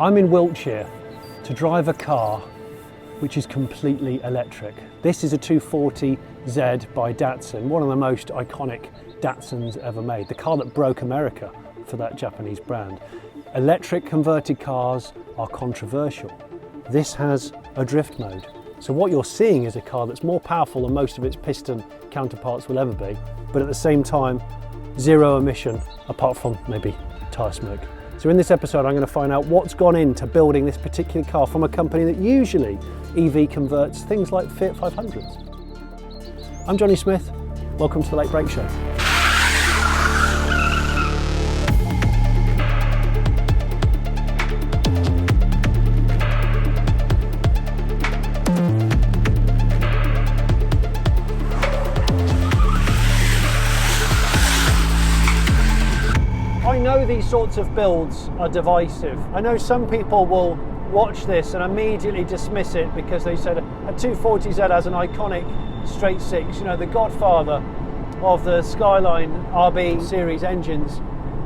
I'm in Wiltshire to drive a car which is completely electric. This is a 240Z by Datsun, one of the most iconic Datsuns ever made, the car that broke America for that Japanese brand. Electric converted cars are controversial. This has a drift mode. So what you're seeing is a car that's more powerful than most of its piston counterparts will ever be, but at the same time, zero emission, apart from maybe tyre smoke. So in this episode, I'm going to find out what's gone into building this particular car from a company that usually EV converts things like Fiat 500s. I'm Jonny Smith. Welcome to the Late Break Show. I know these sorts of builds are divisive. I know some people will watch this and immediately dismiss it because they said a 240Z has an iconic straight six, you know, the godfather of the Skyline RB series engines.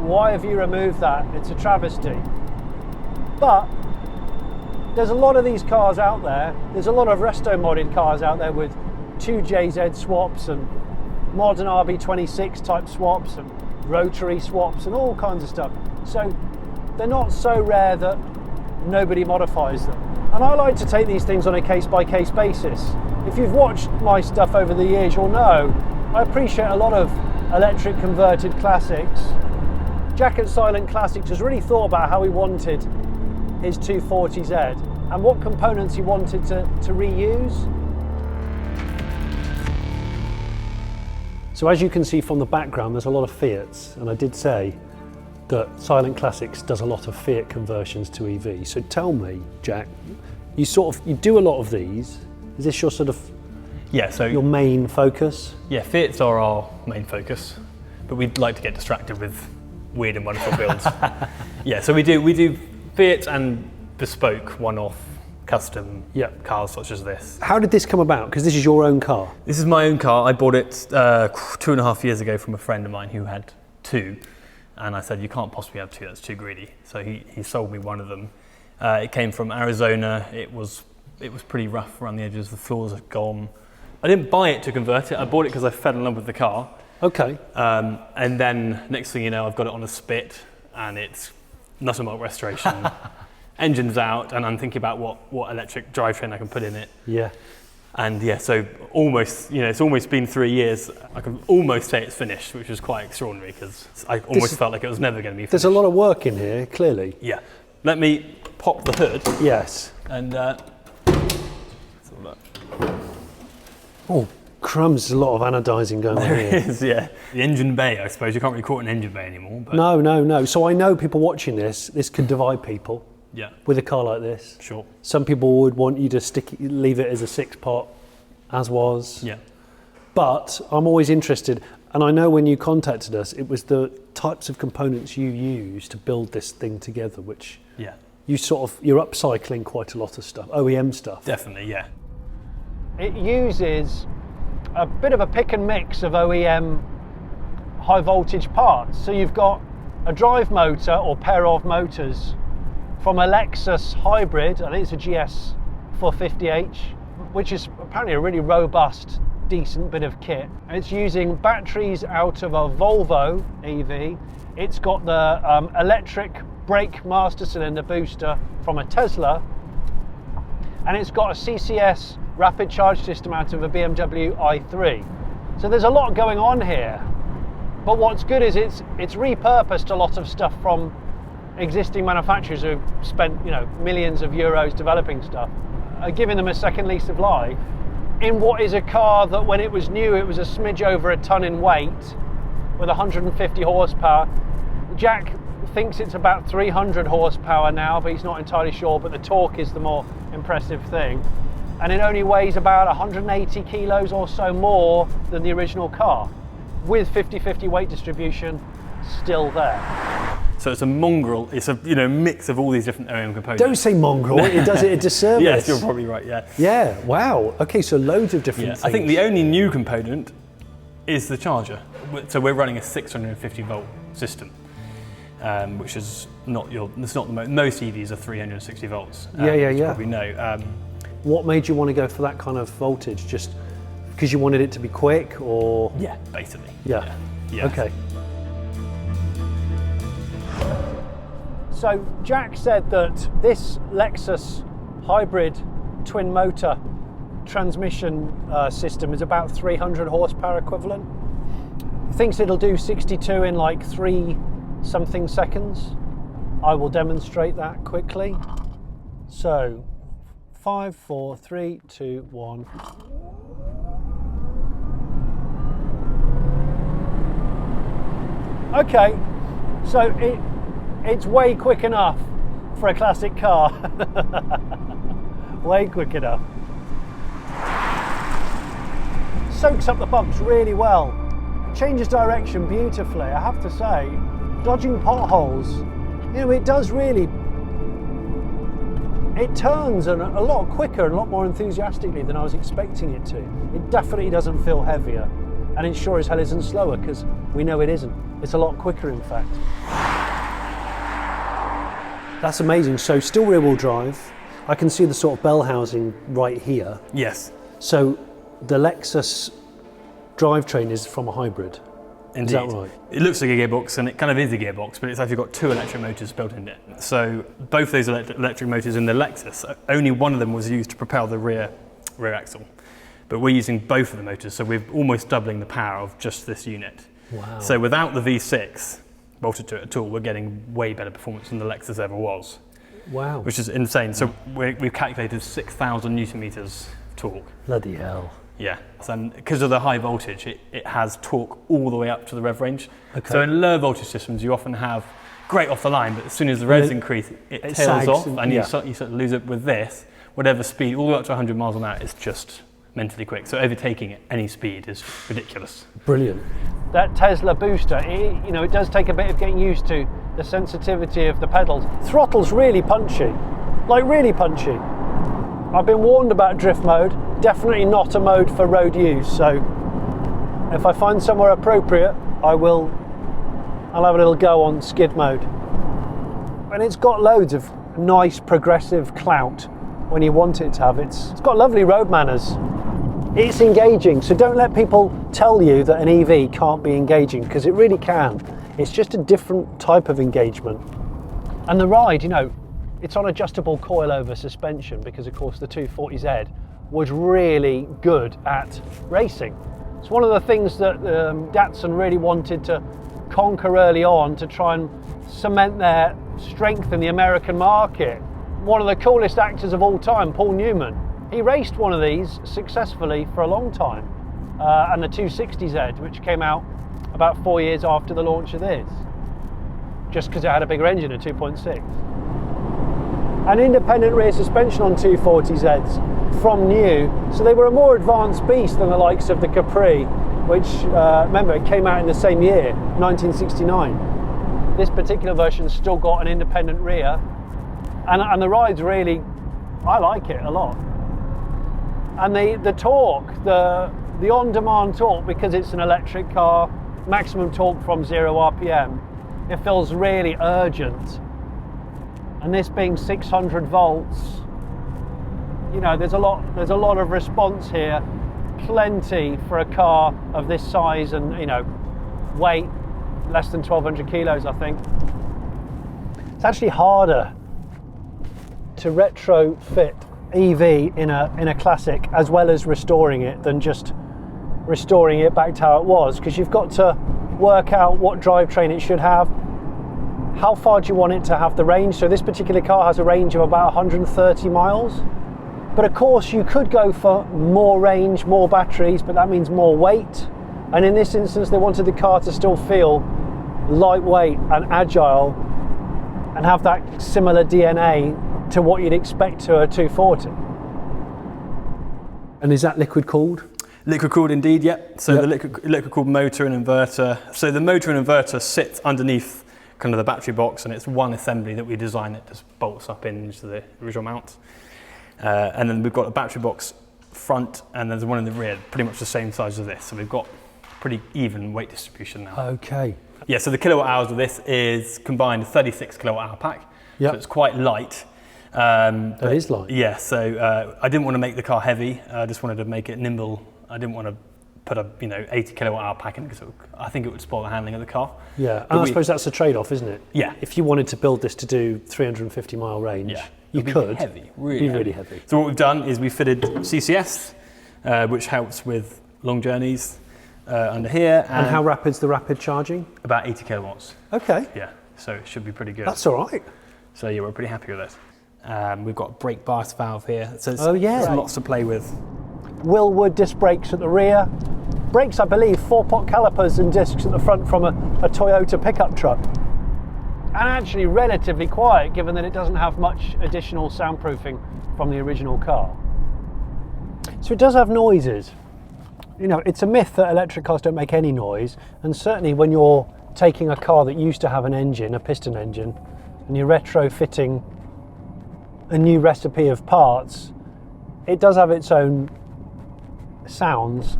Why have you removed that? It's a travesty. But there's a lot of these cars out there. There's a lot of resto-modded cars out there with 2JZ swaps and modern RB26 type swaps and rotary swaps and all kinds of stuff. So they're not so rare that nobody modifies them. And I like to take these things on a case-by-case basis. If you've watched my stuff over the years, you'll know I appreciate a lot of electric converted classics. Jack at Silent Classics has really thought about how he wanted his 240Z and what components he wanted to reuse. So as you can see from the background, there's a lot of Fiats, and I did say that Silent Classics does a lot of Fiat conversions to EV. So tell me, Jack, you do a lot of these. Is this your sort of your main focus? Yeah, Fiats are our main focus, but we'd like to get distracted with weird and wonderful builds. Yeah, so we do Fiat and bespoke one-off custom cars such as this. How did this come about? Because this is your own car. This is my own car. I bought it 2.5 years ago from a friend of mine who had two, and I said, you can't possibly have two, that's too greedy. So he sold me one of them. It came from Arizona. It was pretty rough around the edges, the floors are gone. I didn't buy it to convert it, I bought it because I fell in love with the car. Okay. And then next thing you know, I've got it on a spit and it's not a mark restoration. Engine's out, and I'm thinking about what electric drivetrain I can put in it. Yeah. And yeah, so almost, it's almost been 3 years. I can almost say it's finished, which was quite extraordinary because I almost felt like it was never going to be finished. There's a lot of work in here, clearly. Yeah. Let me pop the hood. Yes. And oh, crumbs, there's a lot of anodising going on here. There is, yeah. The engine bay, I suppose. You can't really call it an engine bay anymore. But No. So I know people watching this could divide people. Yeah. With a car like this. Sure. Some people would want you to leave it as a six-pot, as was. Yeah. But I'm always interested, and I know when you contacted us, it was the types of components you use to build this thing together, which you're upcycling quite a lot of stuff, OEM stuff. Definitely, yeah. It uses a bit of a pick and mix of OEM high voltage parts. So you've got a drive motor or pair of motors from a Lexus Hybrid, I think it's a GS 450H, which is apparently a really robust, decent bit of kit. It's using batteries out of a Volvo EV. It's got the electric brake master cylinder booster from a Tesla, and it's got a CCS rapid charge system out of a BMW i3. So there's a lot going on here, but what's good is it's repurposed a lot of stuff from existing manufacturers who've spent millions of euros developing stuff, giving them a second lease of life in what is a car that when it was new it was a smidge over a ton in weight with 150 horsepower. Jack thinks it's about 300 horsepower now, but he's not entirely sure, but the torque is the more impressive thing, and it only weighs about 180 kilos or so more than the original car, with 50-50 weight distribution still there. So it's a mongrel. It's a mix of all these different OEM components. Don't say mongrel. It does it a disservice. Yes, you're probably right. Yeah. Yeah. Wow. Okay. So loads of different things. I think the only new component is the charger. So we're running a 650 volt system. which is not it's not most EVs are 360 volts. Yeah. You probably know. What made you want to go for that kind of voltage? Just because you wanted it to be quick, or? Yeah, basically. Yeah. Yeah. Okay. So Jack said that this Lexus Hybrid twin motor transmission system is about 300 horsepower equivalent. He thinks it'll do 62 in like 3 something seconds. I will demonstrate that quickly. So 5, 4, 3, 2, 1. Okay, so it's way quick enough for a classic car. Way quick enough. Soaks up the bumps really well. Changes direction beautifully, I have to say. Dodging potholes, you know, it does really, it turns a lot quicker and a lot more enthusiastically than I was expecting it to. It definitely doesn't feel heavier, and it sure as hell isn't slower, because we know it isn't. It's a lot quicker, in fact. That's amazing. So still rear wheel drive. I can see the sort of bell housing right here. Yes. So the Lexus drivetrain is from a hybrid. Indeed. Is that right? It looks like a gearbox, and it kind of is a gearbox, but it's actually got 2 electric motors built in it. So both those electric motors in the Lexus, only one of them was used to propel the rear axle. But we're using both of the motors, so we're almost doubling the power of just this unit. Wow. So without the V6 bolted to it at all, we're getting way better performance than the Lexus ever was. Wow. Which is insane. So we've calculated 6,000 Newton meters torque. Bloody hell. Yeah, so because of the high voltage, it has torque all the way up to the rev range. Okay. So in low voltage systems, you often have great off the line, but as soon as the revs increase, it tails sags off, and and you sort of lose it. With this, whatever speed, all the way up to 100 miles an hour, it's just mentally quick. So overtaking at any speed is ridiculous. Brilliant. That Tesla booster, it does take a bit of getting used to the sensitivity of the pedals. Throttle's really punchy, like really punchy. I've been warned about drift mode, definitely not a mode for road use, so if I find somewhere appropriate, I'll have a little go on skid mode. And it's got loads of nice progressive clout when you want it to have. It's got lovely road manners. It's engaging, so don't let people tell you that an EV can't be engaging, because it really can. It's just a different type of engagement. And the ride, it's on adjustable coilover suspension, because of course the 240Z was really good at racing. It's one of the things that Datsun really wanted to conquer early on, to try and cement their strength in the American market. One of the coolest actors of all time, Paul Newman, he raced one of these successfully for a long time, and the 260Z, which came out about 4 years after the launch of this, just because it had a bigger engine, a 2.6. An independent rear suspension on 240Zs from new, so they were a more advanced beast than the likes of the Capri, which, remember, it came out in the same year, 1969. This particular version's still got an independent rear, and the ride's really, I like it a lot. And the torque, the on-demand torque, because it's an electric car, maximum torque from 0 RPM, it feels really urgent. And this being 600 volts, there's a lot of response here, plenty for a car of this size and weight, less than 1,200 kilos, I think. It's actually harder to retrofit EV in a classic, as well as restoring it, than just restoring it back to how it was, because you've got to work out what drivetrain it should have, how far do you want it to have the range. So this particular car has a range of about 130 miles, but of course you could go for more range, more batteries, but that means more weight. And in this instance, they wanted the car to still feel lightweight and agile and have that similar DNA to what you'd expect to a 240. And is that liquid cooled? Liquid cooled indeed, yep. So the liquid cooled motor and inverter. So the motor and inverter sits underneath kind of the battery box, and it's one assembly that we designed that just bolts up into the original mount. And then we've got a battery box front, and there's one in the rear, pretty much the same size as this. So we've got pretty even weight distribution now. Okay. Yeah, so the kilowatt hours of this is combined 36 kilowatt hour pack. Yep. So it's quite light. That is light. Yeah, so I didn't want to make the car heavy. I just wanted to make it nimble. I didn't want to put a 80 kilowatt hour pack in because I think it would spoil the handling of the car. Yeah, and I suppose that's a trade-off, isn't it? Yeah. If you wanted to build this to do 350 mile range, you could. Heavy, really heavy. So what we've done is we fitted CCS, which helps with long journeys under here. And how rapid's the rapid charging? About 80 kilowatts. Okay. Yeah, so it should be pretty good. That's all right. So yeah, we're pretty happy with it. We've got a brake bias valve here. So there's lots to play with. Willwood disc brakes at the rear. Brakes, I believe, 4-pot calipers and discs at the front from a Toyota pickup truck. And actually relatively quiet, given that it doesn't have much additional soundproofing from the original car. So it does have noises. You know, it's a myth that electric cars don't make any noise, and certainly when you're taking a car that used to have an engine, a piston engine, and you're retrofitting a new recipe of parts, it does have its own sounds.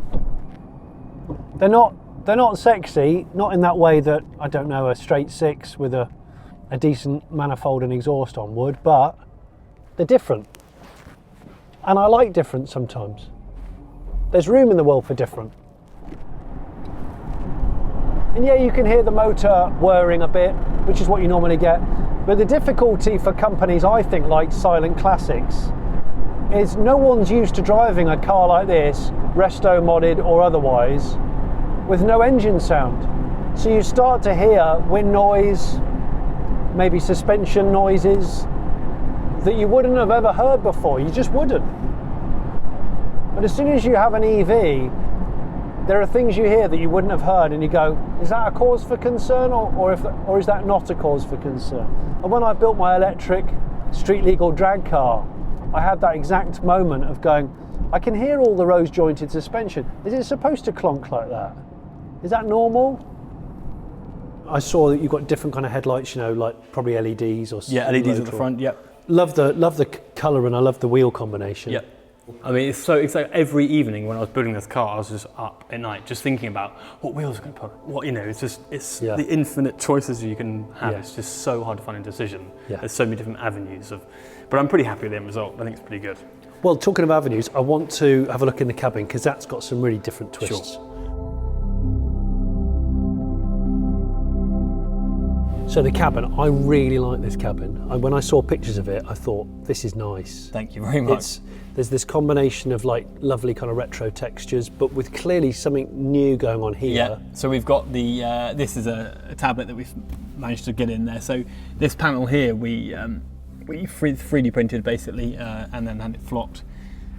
They're not sexy, not in that way that, I don't know, a straight six with a decent manifold and exhaust on would, but they're different. And I like different sometimes. There's room in the world for different. And yeah, you can hear the motor whirring a bit, which is what you normally get. But the difficulty for companies, I think, like Silent Classics, is no one's used to driving a car like this, resto-modded or otherwise, with no engine sound. So you start to hear wind noise, maybe suspension noises that you wouldn't have ever heard before. You just wouldn't. But as soon as you have an EV, there are things you hear that you wouldn't have heard, and you go, is that a cause for concern, or is that not a cause for concern? And when I built my electric street legal drag car, I had that exact moment of going, I can hear all the rose jointed suspension. Is it supposed to clonk like that? Is that normal? I saw that you've got different kind of headlights, you know, like probably LEDs or yeah, LEDs at the front. Yep. Love the colour, and I love the wheel combination. Yep. I mean, it's like every evening when I was building this car, I was just up at night, just thinking about what wheels I'm going to put. What, you know, it's the infinite choices you can have. Yeah. It's just so hard to find a decision. Yeah. There's so many different avenues but I'm pretty happy with the end result. I think it's pretty good. Well, talking of avenues, I want to have a look in the cabin because that's got some really different twists. Sure. So the cabin, I really like this cabin. When I saw pictures of it, I thought, this is nice. Thank you very much. There's this combination of like lovely kind of retro textures, but with clearly something new going on here. Yeah, so we've got the, this is a tablet that we've managed to get in there. So this panel here, we 3D printed basically, and then had it flocked.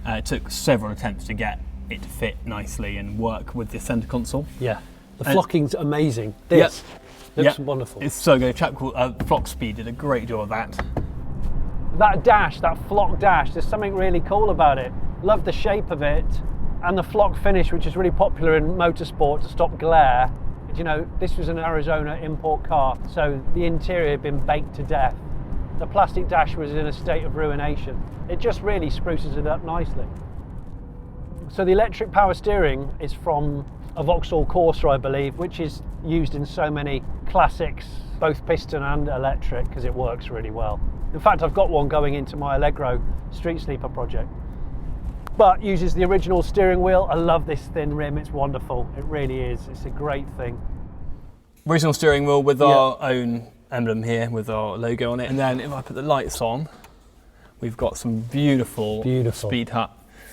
It took several attempts to get it to fit nicely and work with the center console. Yeah, the flocking's amazing. This looks wonderful. It's so good. A chap called Flock Speed did a great job of that. That dash, that flock dash, there's something really cool about it. Love the shape of it, and the flock finish, which is really popular in motorsport to stop glare. You know, this was an Arizona import car, so the interior had been baked to death. The plastic dash was in a state of ruination. It just really spruces it up nicely. So the electric power steering is from a Vauxhall Corsa, I believe, which is used in so many classics, both piston and electric, because it works really well. In fact, I've got one going into my Allegro Street Sleeper project. But uses the original steering wheel. I love this thin rim, it's wonderful. It really is, it's a great thing. Original steering wheel with our own emblem here with our logo on it. And then if I put the lights on, we've got some beautiful. Speed Hut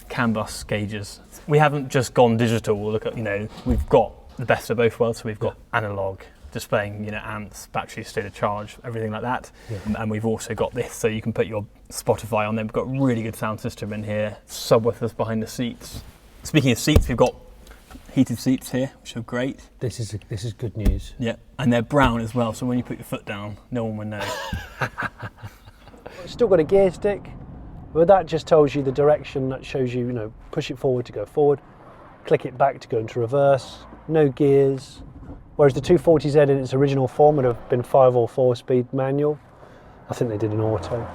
CAN bus gauges. We haven't just gone digital. Look at, you know, we've got the best of both worlds. So we've got analog, displaying, you know, amps, battery, state of charge, everything like that. Yeah. And we've also got this, so you can put your Spotify on there. We've got a really good sound system in here. Subwoofers behind the seats. Speaking of seats, we've got heated seats here, which are great. This is good news. Yeah, and they're brown as well, so when you put your foot down, no one will know. Still got a gear stick, but that just tells you the direction. That shows you, you know, push it forward to go forward, click it back to go into reverse. No gears. Whereas the 240Z in its original form would have been 5 or 4-speed manual. I think they did an auto.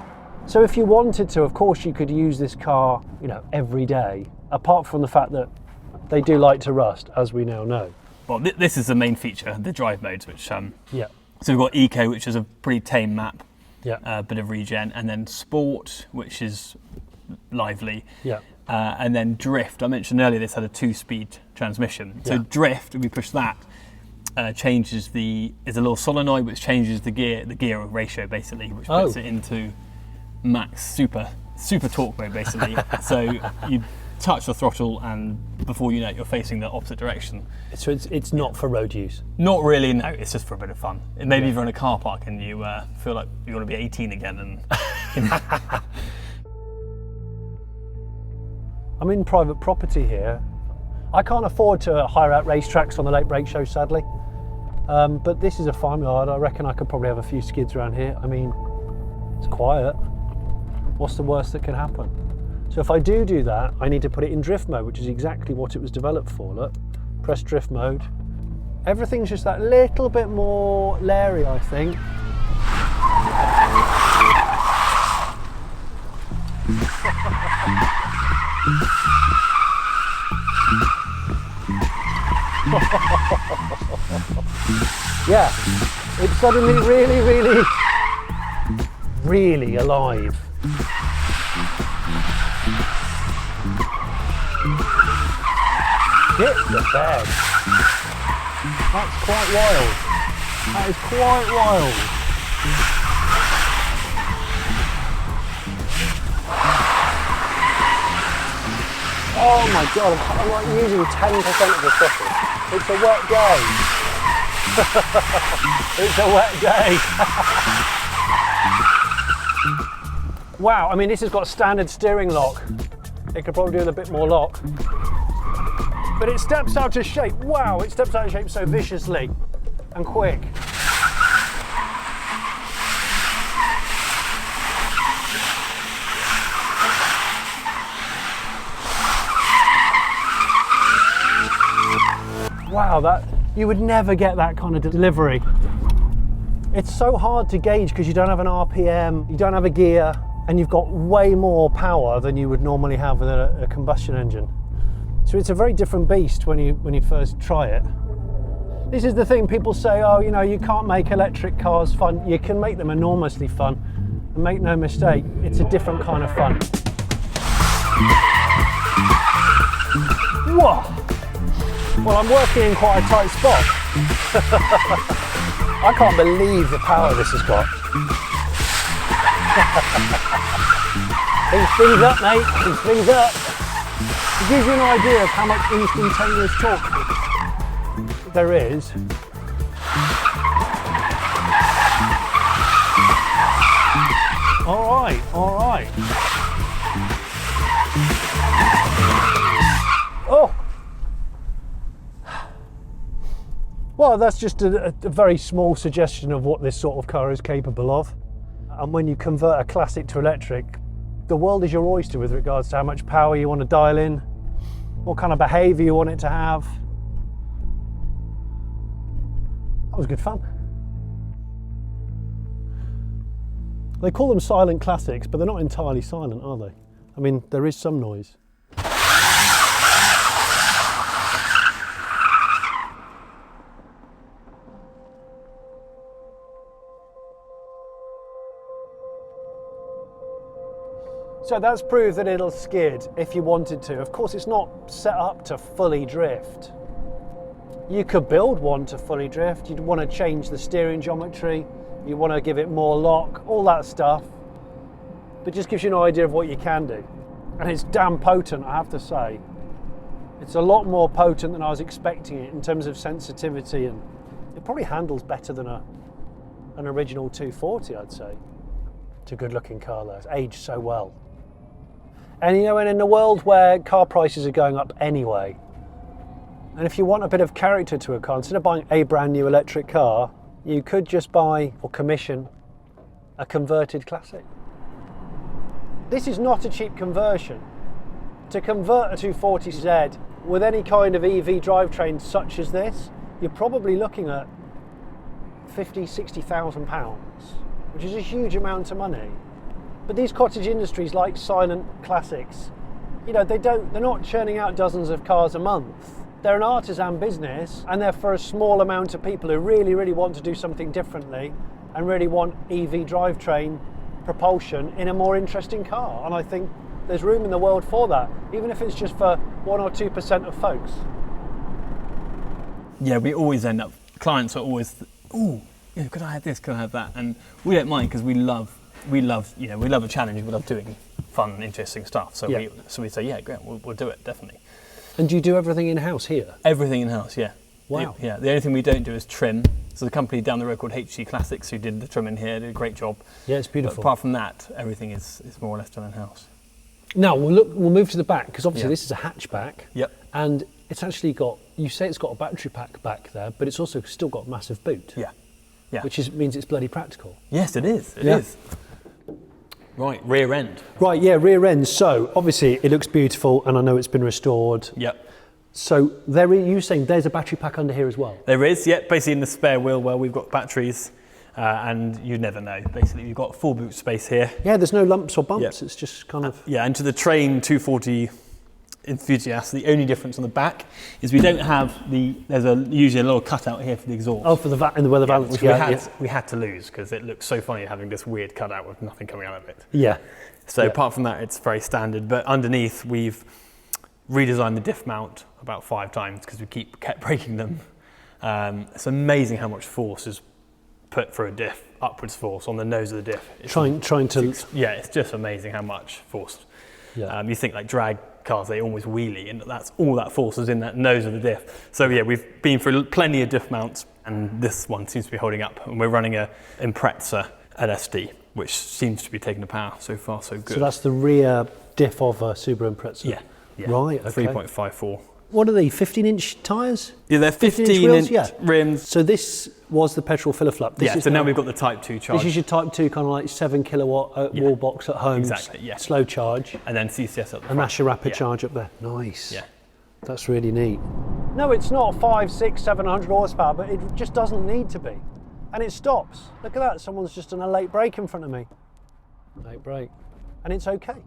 So if you wanted to, of course, you could use this car, you know, every day, apart from the fact that they do like to rust, as we now know. well, this is the main feature, the drive modes, which Yeah. so we've got Eco, which is a pretty tame map, Yeah. bit of regen, and then Sport, which is lively, Yeah. and then Drift. I mentioned earlier this had a 2-speed transmission. So Yeah. Drift, if we push that, changes is a little solenoid which changes the gear ratio basically, which puts it into max super torque mode basically. So you touch the throttle and before you know it, you're facing the opposite direction. So it's not for road use? Not really, no, it's just for a bit of fun. Maybe if you're in a car park and you feel like you want to be 18 again and I'm in private property here. I can't afford to hire out racetracks on the late break show, sadly. But this is a farmyard. I reckon I could probably have a few skids around here. I mean, it's quiet. What's the worst that can happen? So if I do that, I need to put it in drift mode, which is exactly what it was developed for. Look, press drift mode. Everything's just that little bit more leery, I think. Yeah, it's suddenly really alive. Hit the bed. That's quite wild. That is quite wild. Oh my god, I'm like using 10% of the throttle. It's a wet day. It's a wet day. Wow, I mean this has got standard steering lock. It could probably do with a bit more lock. But it steps out of shape. Wow, it steps out of shape so viciously and quick. Wow, that you would never get that kind of delivery. It's so hard to gauge because you don't have an RPM, you don't have a gear, and you've got way more power than you would normally have with a combustion engine. So it's a very different beast when you first try it. This is the thing, people say, oh, you know, you can't make electric cars fun. You can make them enormously fun. And make no mistake, it's a different kind of fun. Whoa! Well, I'm working in quite a tight spot. I can't believe the power this has got. Things things up, mate. Things things up. It gives you an idea of how much instantaneous torque there is. All right, all right. Oh. Well, that's just a very small suggestion of what this sort of car is capable of. And when you convert a classic to electric, the world is your oyster with regards to how much power you want to dial in, what kind of behaviour you want it to have. That was good fun. They call them silent classics, but they're not entirely silent, are they? I mean, there is some noise. So that's proof that it'll skid if you wanted to. Of course, it's not set up to fully drift. You could build one to fully drift. You'd want to change the steering geometry. You want to give it more lock, all that stuff. But just gives you an idea of what you can do. And it's damn potent, I have to say. It's a lot more potent than I was expecting it in terms of sensitivity, and it probably handles better than an original 240, I'd say. It's a good looking car though, it's aged so well. And you know, and in a world where car prices are going up anyway, and if you want a bit of character to a car, instead of buying a brand new electric car, you could just buy or commission a converted classic. This is not a cheap conversion. To convert a 240Z with any kind of EV drivetrain such as this, you're probably looking at £50,000–60,000, which is a huge amount of money. But these cottage industries like silent classics, you know, they're not churning out dozens of cars a month. They're an artisan business, and they're for a small amount of people who really, really want to do something differently and really want EV drivetrain propulsion in a more interesting car. And I think there's room in the world for that, even if it's just for 1 or 2% of folks. Yeah, we always end up, clients are always, oh, you know, could I have this, could I have that? And we don't mind because we love a challenge, we love doing fun, interesting stuff. So we say, yeah, great, we'll do it, definitely. And do you do everything in-house here? Everything in-house, yeah. Wow. Yeah, the only thing we don't do is trim. So the company down the road called HG Classics, who did the trim in here, did a great job. Yeah, it's beautiful. But apart from that, everything is more or less done in-house. Now, we'll move to the back, because obviously this is a hatchback. Yep. And it's actually got, you say it's got a battery pack back there, but it's also still got a massive boot. Yeah. Yeah. Which means it's bloody practical. Yes, it is. It is. Right, rear end. Right, yeah, rear end. So obviously it looks beautiful, and I know it's been restored. Yep. So you're saying there's a battery pack under here as well? There is, yeah. Basically in the spare wheel where we've got batteries, and you never know. Basically, you've got full boot space here. Yeah, there's no lumps or bumps. Yep. It's just kind of. Yeah, and to the Train 240 enthusiasts, the only difference on the back is we don't have there's usually a little cutout here for the exhaust. Oh, for the weather balance. Which we had to lose because it looks so funny having this weird cutout with nothing coming out of it. Yeah. So apart from that, it's very standard. But underneath, we've redesigned the diff mount about 5 times because we kept breaking them. It's amazing how much force is put for a diff, upwards force on the nose of the diff. Trying to. Yeah, it's just amazing how much force. Yeah. You think like drag cars, they always wheelie, and that's all that force is in that nose of the diff. So yeah, we've been through plenty of diff mounts, and this one seems to be holding up. And we're running a Impreza LSD, which seems to be taking the power. So far, so good. So that's the rear diff of a Subaru Impreza? Yeah. Right, okay. 3.54. What are they, 15-inch tyres? Yeah, they're 15-inch rims. So this was the petrol filler flap. So now we've got the Type 2 charge. This is your Type 2 kind of like 7 kilowatt wall box at home. Exactly, yeah. Slow charge. And then CCS up the front. And that's your rapid charge up there. Nice. Yeah. That's really neat. No, it's not 5, 6, 700 horsepower, but it just doesn't need to be. And it stops. Look at that, someone's just done a late brake in front of me. Late brake. And it's okay.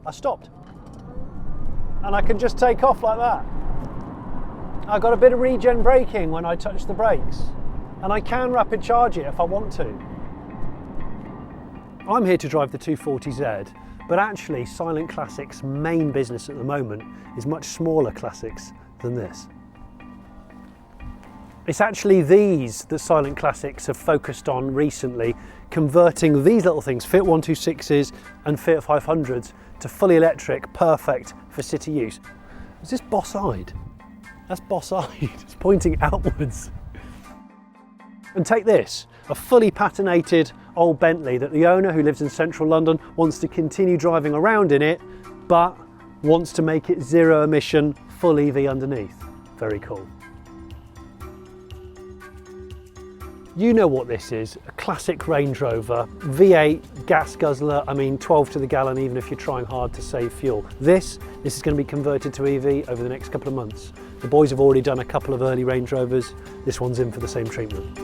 I stopped. And I can just take off like that. I got a bit of regen braking when I touch the brakes, and I can rapid charge it if I want to. I'm here to drive the 240Z, but actually Silent Classics' main business at the moment is much smaller classics than this. It's actually these that Silent Classics have focused on recently, converting these little things, Fiat 126s and Fiat 500s, to fully electric, perfect for city use. Is this boss-eyed? That's boss-eyed, it's pointing outwards. And take this, a fully patinated old Bentley that the owner, who lives in central London, wants to continue driving around in it, but wants to make it zero emission, full EV underneath. Very cool. You know what this is, a classic Range Rover, V8 gas guzzler, 12 to the gallon even if you're trying hard to save fuel. This is going to be converted to EV over the next couple of months. The boys have already done a couple of early Range Rovers, this one's in for the same treatment.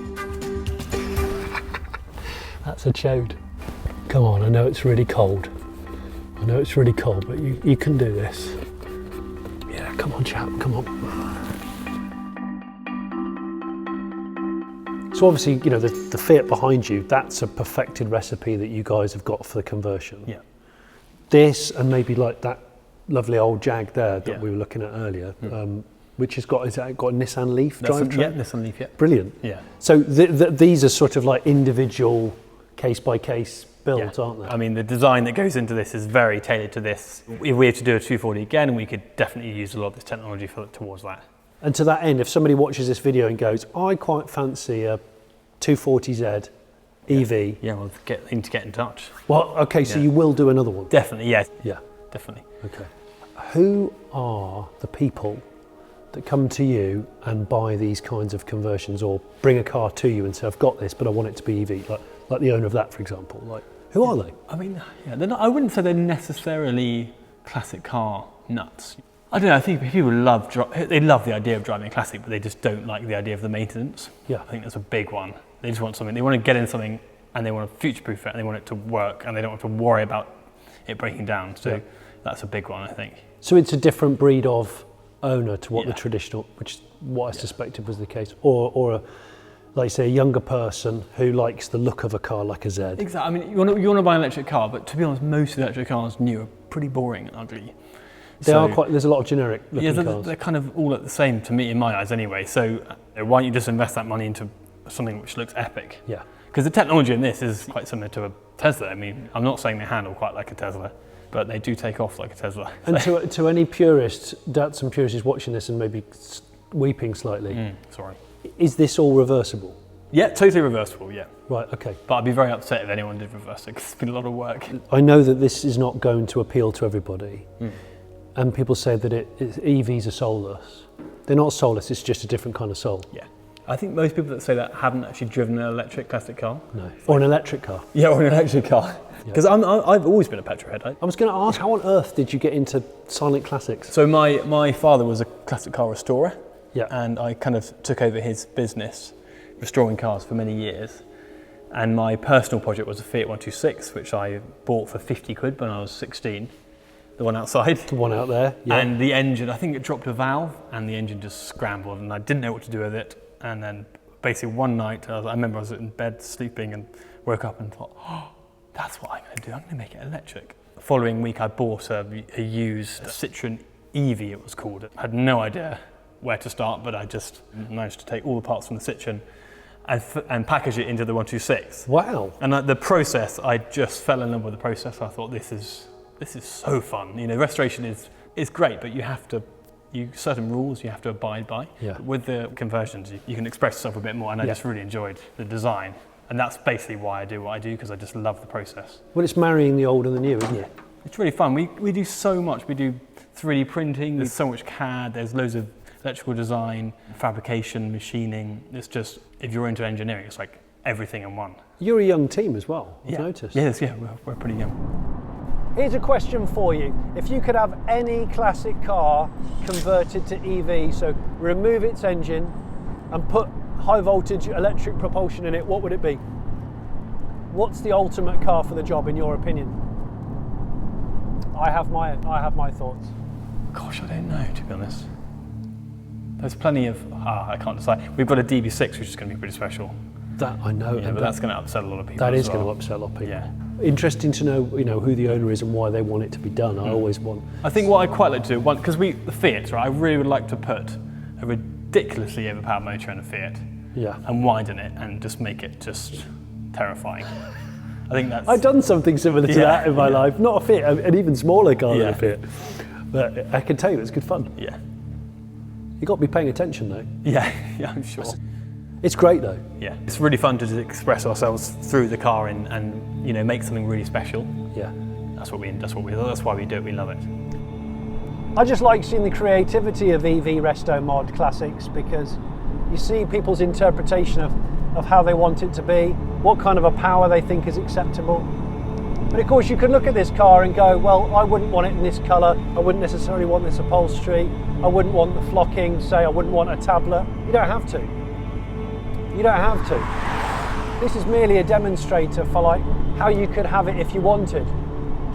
That's a chode. Come on, I know it's really cold. I know it's really cold, but you can do this. Yeah, come on chap, come on. So obviously, you know, the Fiat behind you, that's a perfected recipe that you guys have got for the conversion. Yeah. This, and maybe like that lovely old Jag there that we were looking at earlier, which has got a Nissan Leaf drivetrain? Yeah, Nissan Leaf, yeah. Brilliant. Yeah. So these are sort of like individual case-by-case builds, aren't they? I mean, the design that goes into this is very tailored to this. If we have to do a 240 again, we could definitely use a lot of this technology towards that. And to that end, if somebody watches this video and goes, I quite fancy a 240Z EV. Yeah, well, need to get in touch. Well, okay, so you will do another one? Definitely, yes. Yeah. Definitely. Okay. Who are the people that come to you and buy these kinds of conversions, or bring a car to you and say, I've got this, but I want it to be EV, like the owner of that, for example? Like, who are they? I mean, they're not, I wouldn't say they're necessarily classic car nuts. I don't know, I think people love the idea of driving a classic, but they just don't like the idea of the maintenance. Yeah. I think that's a big one. They just want something, they want to get in something and they want to future-proof it and they want it to work and they don't have to worry about it breaking down. So that's a big one, I think. So it's a different breed of owner to what Yeah. the traditional, which is what I suspected was the case, or a, like say, a younger person who likes the look of a car like a Z. Exactly. I mean, you want to buy an electric car, but to be honest, most electric cars new are pretty boring and ugly. They are quite. There's a lot of generic looking Yeah, cars. they're kind of all the same to me in my eyes anyway. So why don't you just invest that money into something which looks epic? Yeah. Because the technology in this is quite similar to a Tesla. I mean, I'm not saying they handle quite like a Tesla, but they do take off like a Tesla. And to any purist, Datsun purist is watching this and maybe weeping slightly. Sorry. Is this all reversible? Yeah, totally reversible, yeah. Right, okay. But I'd be very upset if anyone did reverse it, because it's been a lot of work. I know that this is not going to appeal to everybody. And people say that EVs are soulless. They're not soulless, it's just a different kind of soul. Yeah. I think most people that say that haven't actually driven an electric classic car. No. Or an electric car. Yeah, or an electric car. Because I've always been a petrol head. I was going to ask, how on earth did you get into silent classics? So my father was a classic car restorer. Yeah. And I kind of took over his business, restoring cars for many years. And my personal project was a Fiat 126, which I bought for 50 quid when I was 16. The one outside. The one out there. Yeah. And the engine, I think it dropped a valve and the engine just scrambled and I didn't know what to do with it. And then basically one night, I remember I was in bed sleeping and woke up and thought, oh, that's what I'm going to do. I'm going to make it electric. The following week, I bought a used Citroen EV, it was called. I had no idea where to start, but I just managed to take all the parts from the Citroen and package it into the 126. Wow. And the process, I just fell in love with the process. I thought, this is so fun. You know, restoration is great, but you have to, certain rules you have to abide by. Yeah. But with the conversions, you can express yourself a bit more, and I just really enjoyed the design. And that's basically why I do what I do, because I just love the process. Well, it's marrying the old and the new, isn't it? It's really fun. We do so much. We do 3D printing, there's so much CAD, there's loads of electrical design, fabrication, machining. It's just, if you're into engineering, it's like everything in one. You're a young team as well, I've noticed. Yes, yeah, we're pretty young. Here's a question for you. If you could have any classic car converted to EV, so remove its engine and put high voltage electric propulsion in it, what would it be? What's the ultimate car for the job in your opinion? I have my thoughts. Gosh, I don't know, to be honest. There's plenty of, I can't decide. We've got a DB6, which is going to be pretty special. That I know. Yeah, but that's going to upset a lot of people. That is as well. going to upset a lot of people. Yeah. Interesting to know, who the owner is and why they want it to be done. I always want. I think what I'd quite like to do, because the Fiat, right? I really would like to put a ridiculously overpowered motor in a Fiat. Yeah. And widen it and just make it just terrifying. I think that's. I've done something similar to that in my life. Not a Fiat, an even smaller car than a Fiat. But I can tell you, it's good fun. Yeah. You've got to be paying attention though. Yeah, I'm sure. It's great though. Yeah, it's really fun to express ourselves through the car and make something really special. Yeah. That's why we do it. We love it. I just like seeing the creativity of EV Restomod classics, because you see people's interpretation of how they want it to be, what kind of a power they think is acceptable. But of course you could look at this car and go, well, I wouldn't want it in this colour, I wouldn't necessarily want this upholstery, I wouldn't want the flocking, say I wouldn't want a tablet. You don't have to. You don't have to. This is merely a demonstrator for how you could have it if you wanted.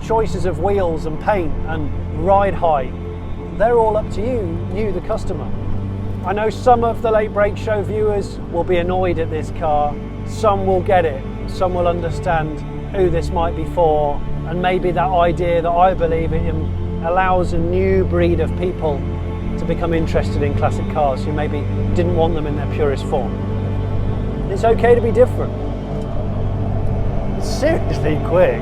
Choices of wheels and paint and ride height, they're all up to you the customer. I know some of the Late Break Show viewers will be annoyed at this car, some will get it, some will understand who this might be for, and maybe that idea that I believe in allows a new breed of people to become interested in classic cars who maybe didn't want them in their purest form. It's okay to be different. It's seriously quick.